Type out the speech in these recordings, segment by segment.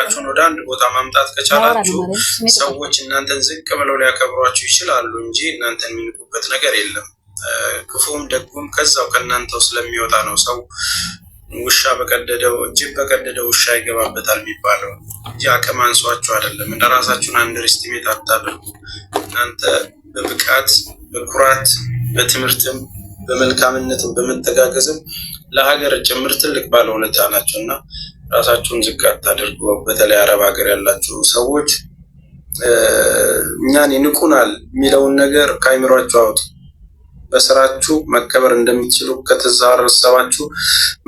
አቅማችሁን ወደ አንድ ቦታ ማምጣት ከቻላችሁ ሰዎች እናንተን ዝቅ ብለው ሊያከብሯችሁ ይችላሉ እንጂ እናንተን የሚንቁበት ነገር የለም። ክፉም ደጉም ከዛው ከእናንተው ስለሚወጣ ነው። ሰው ውሻ በቀደደው ጅብ በቀደደው ውሻ ይገባበታል የሚባለው እንጂ አቅም አንሷችሁ አይደለም። እንደራሳችሁን አንደርስቲሜት አታድርጉ። እናንተ በብቃት በኩራት በትምህርትም በመልካምነትም በመተጋገዝም ለሀገር ጭምር ትልቅ ባለውለታ ናቸው እና ራሳችሁን ዝቅ አታድርጉ። በተለይ አረብ ሀገር ያላችሁ ሰዎች እኛን ይንቁናል የሚለውን ነገር ከአይምሯችሁ አውጡ። በስራችሁ መከበር እንደምትችሉ ከተዛረሰባችሁ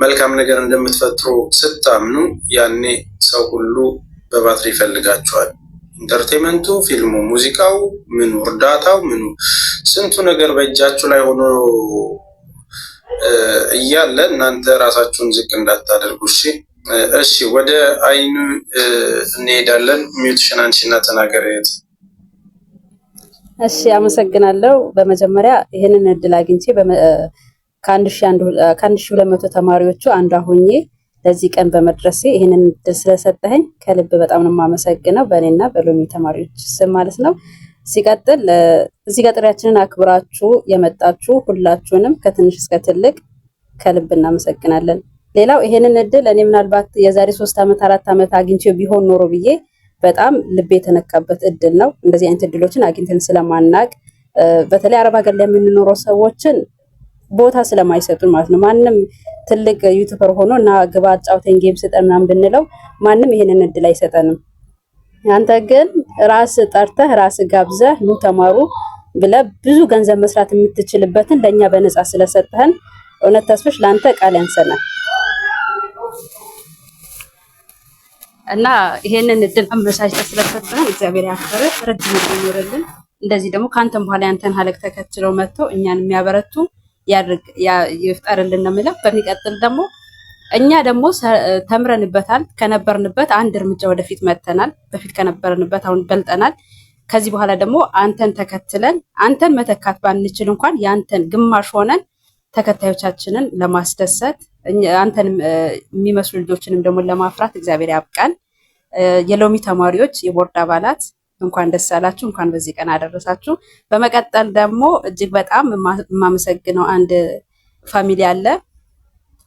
መልካም ነገር እንደምትፈጥሩ ስታምኑ ያኔ ሰው ሁሉ በባትሪ ይፈልጋችኋል። ኢንተርቴንመንቱ፣ ፊልሙ፣ ሙዚቃው፣ ምኑ፣ እርዳታው፣ ምኑ ስንቱ ነገር በእጃችሁ ላይ ሆኖ እያለ እናንተ ራሳችሁን ዝቅ እንዳታደርጉ። እሺ ወደ አይኑ እንሄዳለን። ሚውትሽን አንቺና ተናገር። እሺ አመሰግናለሁ። በመጀመሪያ ይህንን እድል አግኝቼ ከ1200 ተማሪዎቹ አንዷ ሆኜ ለዚህ ቀን በመድረሴ ይህንን እድል ስለሰጠኸኝ ከልብ በጣም ነው የማመሰግነው፣ በእኔና በሎሚ ተማሪዎች ስም ማለት ነው። ሲቀጥል እዚህ ጋር ጥሪያችንን አክብራችሁ የመጣችሁ ሁላችሁንም ከትንሽ እስከ ትልቅ ከልብ እናመሰግናለን። ሌላው ይሄንን እድል እኔ ምናልባት የዛሬ 3 ዓመት 4 ዓመት አግኝቼው ቢሆን ኖሮ ብዬ በጣም ልቤ የተነካበት እድል ነው። እንደዚህ አይነት እድሎችን አግኝተን ስለማናቅ በተለይ አረብ ሀገር ላይ የምንኖረው ሰዎችን ቦታ ስለማይሰጡን ማለት ነው። ማንም ትልቅ ዩቲዩበር ሆኖ እና ግባ አጫውተኝ ጌም ስጠን ምናምን ብንለው ማንም ይሄንን እድል አይሰጠንም። አንተ ግን ራስ ጠርተህ ራስ ጋብዘህ ኑ ተማሩ ብለህ ብዙ ገንዘብ መስራት የምትችልበትን ለኛ በነፃ ስለሰጠህን እውነት ተስፍሽ ለአንተ ቃል ያንሰናል እና ይሄንን እድል አመቻችተህ ስለሰጠህን እግዚአብሔር ያክብርህ፣ ረጅም ዕድሜ ይኖርልን። እንደዚህ ደግሞ ካንተም በኋላ ያንተን ሀለቅ ተከትለው መጥተው እኛን የሚያበረቱ ይፍጠርልን ነው የምለው። በሚቀጥል ደግሞ እኛ ደግሞ ተምረንበታል፣ ከነበርንበት አንድ እርምጃ ወደፊት መተናል። በፊት ከነበርንበት አሁን በልጠናል። ከዚህ በኋላ ደግሞ አንተን ተከትለን አንተን መተካት ባንችል እንኳን ያንተን ግማሽ ሆነን ተከታዮቻችንን ለማስደሰት አንተን የሚመስሉ ልጆችንም ደግሞ ለማፍራት እግዚአብሔር ያብቃን። የሎሚ ተማሪዎች የቦርድ አባላት እንኳን ደስ አላችሁ፣ እንኳን በዚህ ቀን አደረሳችሁ። በመቀጠል ደግሞ እጅግ በጣም የማመሰግነው አንድ ፋሚሊ አለ።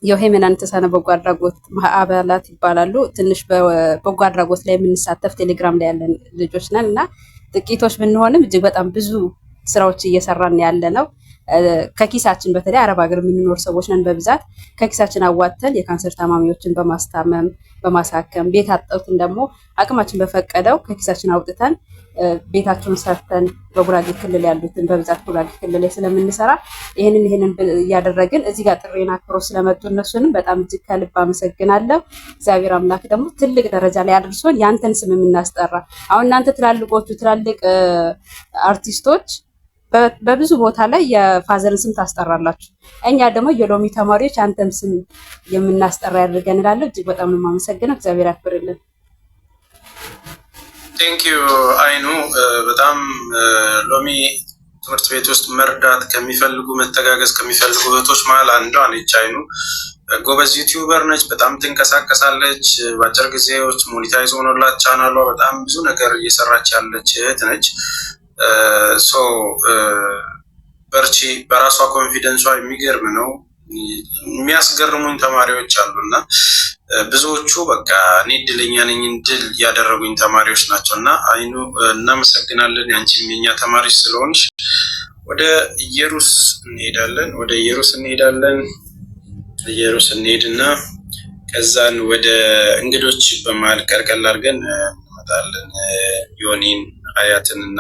የሄመናን ተሳነ በጎ አድራጎት አባላት ይባላሉ። ትንሽ በበጎ አድራጎት ላይ የምንሳተፍ ቴሌግራም ላይ ያለን ልጆች ነን እና ጥቂቶች ብንሆንም እጅግ በጣም ብዙ ስራዎች እየሰራን ያለ ነው። ከኪሳችን በተለይ አረብ ሀገር የምንኖር ሰዎች ነን በብዛት ከኪሳችን አዋጥተን የካንሰር ታማሚዎችን በማስታመም በማሳከም ቤት አጠውትን ደግሞ አቅማችን በፈቀደው ከኪሳችን አውጥተን ቤታቸውን ሰርተን በጉራጌ ክልል ያሉትን በብዛት ጉራጌ ክልል ላይ ስለምንሰራ ይሄንን እያደረግን እዚህ ጋር ጥሬን አክብሮ ስለመጡ እነሱንም በጣም እጅግ ከልብ አመሰግናለሁ። እግዚአብሔር አምላክ ደግሞ ትልቅ ደረጃ ላይ አድርሶን ያንተን ስም የምናስጠራ አሁን እናንተ ትላልቆቹ ትላልቅ አርቲስቶች በብዙ ቦታ ላይ የፋዘርን ስም ታስጠራላችሁ፣ እኛ ደግሞ የሎሚ ተማሪዎች አንተም ስም የምናስጠራ ያድርገን እላለሁ። እጅግ በጣም ነው የማመሰግነው። እግዚአብሔር ያክብርልን። ቴንኪዩ አይኑ። በጣም ሎሚ ትምህርት ቤት ውስጥ መርዳት ከሚፈልጉ መተጋገዝ ከሚፈልጉ እህቶች መሀል አንዷ ነች። አይኑ ጎበዝ ዩቲዩበር ነች። በጣም ትንቀሳቀሳለች። በአጭር ጊዜ ውስጥ ሞኒታይዝ ሆኖላት ቻናሏ በጣም ብዙ ነገር እየሰራች ያለች እህት ነች። በርቺ። በራሷ ኮንፊደንሷ የሚገርም ነው። የሚያስገርሙኝ ተማሪዎች አሉና ብዙዎቹ በቃ እኔ እድለኛ ነኝ እንድል ያደረጉኝ ተማሪዎች ናቸው እና አይኑ እናመሰግናለን። ያንቺም የኛ ተማሪዎች ስለሆንሽ ወደ ኢየሩስ እንሄዳለን። ኢየሩስ እንሄድና ከዛን ወደ እንግዶች በመሀል ቀልቀል አድርገን እንመጣለን። ዮኒን፣ አያትን እና